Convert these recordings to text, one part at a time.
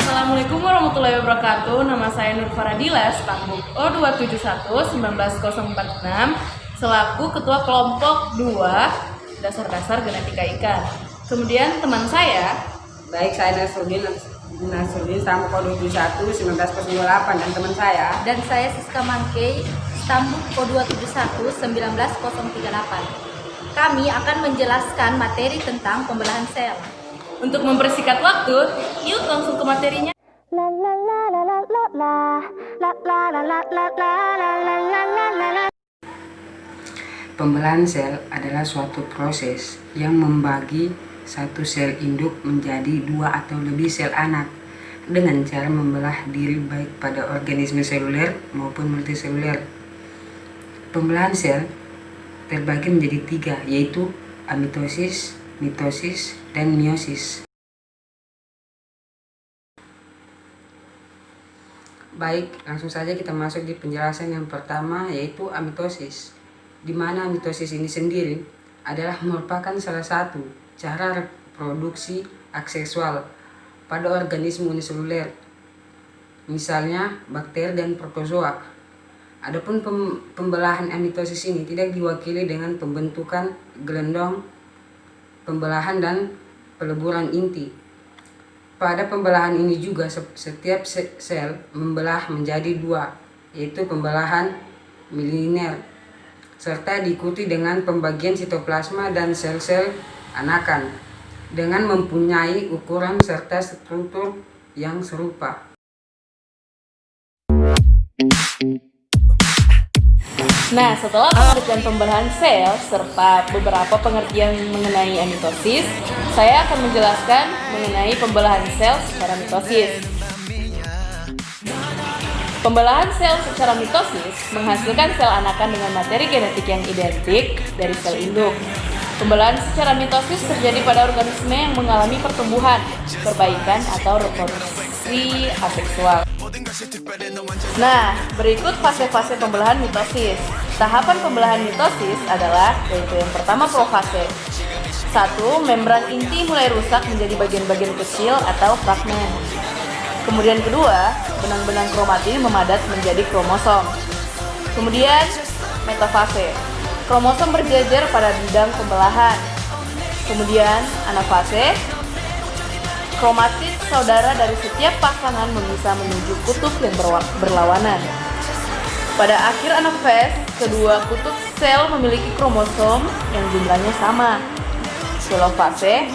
Assalamualaikum warahmatullahi wabarakatuh. Nama saya Nur Faradila, stambuk O271-19046, selaku Ketua Kelompok 2 Dasar-Dasar Genetika Ikan. Kemudian teman saya, Baik, saya Nasruddin stambuk O271-19028 dan teman saya. Dan saya Siska Mangkei, stambuk O271-19038. Kami akan menjelaskan materi tentang pembelahan sel. untuk mempersingkat waktu, yuk langsung ke materinya. Pembelahan sel adalah suatu proses yang membagi satu sel induk menjadi dua atau lebih sel anak dengan cara membelah diri baik pada organisme seluler maupun multiseluler. Pembelahan sel terbagi menjadi tiga, yaitu amitosis, mitosis, dan meiosis. Baik, langsung saja kita masuk di penjelasan yang pertama, yaitu amitosis. Di mana amitosis ini sendiri adalah merupakan salah satu cara reproduksi akseksual pada organisme uniseluler, misalnya bakteri dan protozoa. Adapun pembelahan amitosis ini tidak diwakili dengan pembentukan gelendong, pembelahan dan peleburan inti. Pada pembelahan ini juga setiap sel membelah menjadi dua, yaitu pembelahan miliner, serta diikuti dengan pembagian sitoplasma dan sel-sel anakan dengan mempunyai ukuran serta struktur yang serupa. Nah, setelah pengertian pembelahan sel serta beberapa pengertian mengenai amitosis, saya akan menjelaskan mengenai pembelahan sel secara mitosis. Pembelahan sel secara mitosis menghasilkan sel anakan dengan materi genetik yang identik dari sel induk. Pembelahan secara mitosis terjadi pada organisme yang mengalami pertumbuhan, perbaikan, atau reproduksi aseksual. Nah, berikut fase-fase pembelahan mitosis. Tahapan pembelahan mitosis adalah yaitu yang pertama profase. 1. Membran inti mulai rusak menjadi bagian-bagian kecil atau fragmen. Kemudian kedua, benang-benang kromatin memadat menjadi kromosom. Kemudian metafase. Kromosom berjejer pada bidang pembelahan. Kemudian anafase. Kromatin saudara dari setiap pasangan bisa menuju kutub yang berlawanan. Pada akhir anafase, kedua kutub sel memiliki kromosom yang jumlahnya sama. Telofase,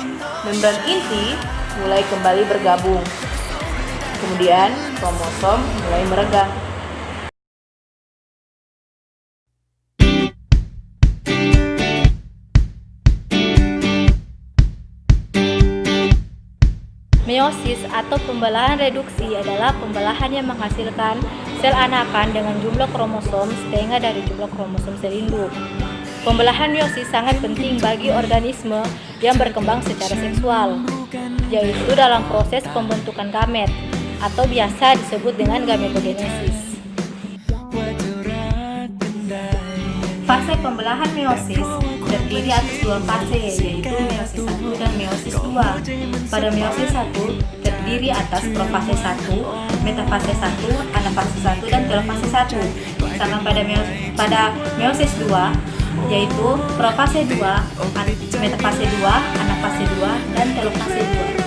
membran inti mulai kembali bergabung. Kemudian kromosom mulai meregang. Meiosis atau pembelahan reduksi adalah pembelahan yang menghasilkan sel anakan dengan jumlah kromosom setengah dari jumlah kromosom sel induk. Pembelahan meiosis sangat penting bagi organisme yang berkembang secara seksual, yaitu dalam proses pembentukan gamet atau biasa disebut dengan gametogenesis. Fase pembelahan meiosis terdiri atas dua fase, yaitu meiosis 1 dan meiosis 2. Pada meiosis 1 terdiri atas profase 1, metafase 1, anafase 1, dan telofase 1. Sedangkan pada meiosis 2 yaitu profase 2, metafase 2, anafase 2, dan telofase 2.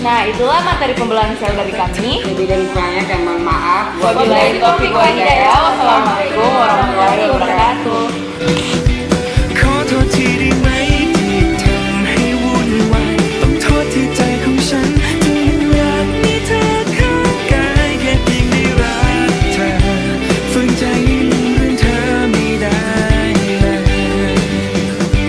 Nah, itulah materi pembelahan sel dari kami. Lebih dan kurangnya kami mohon maaf. Wabillahi taufiq wal hidayah. Wassalamualaikum warahmatullahi wabarakatuh.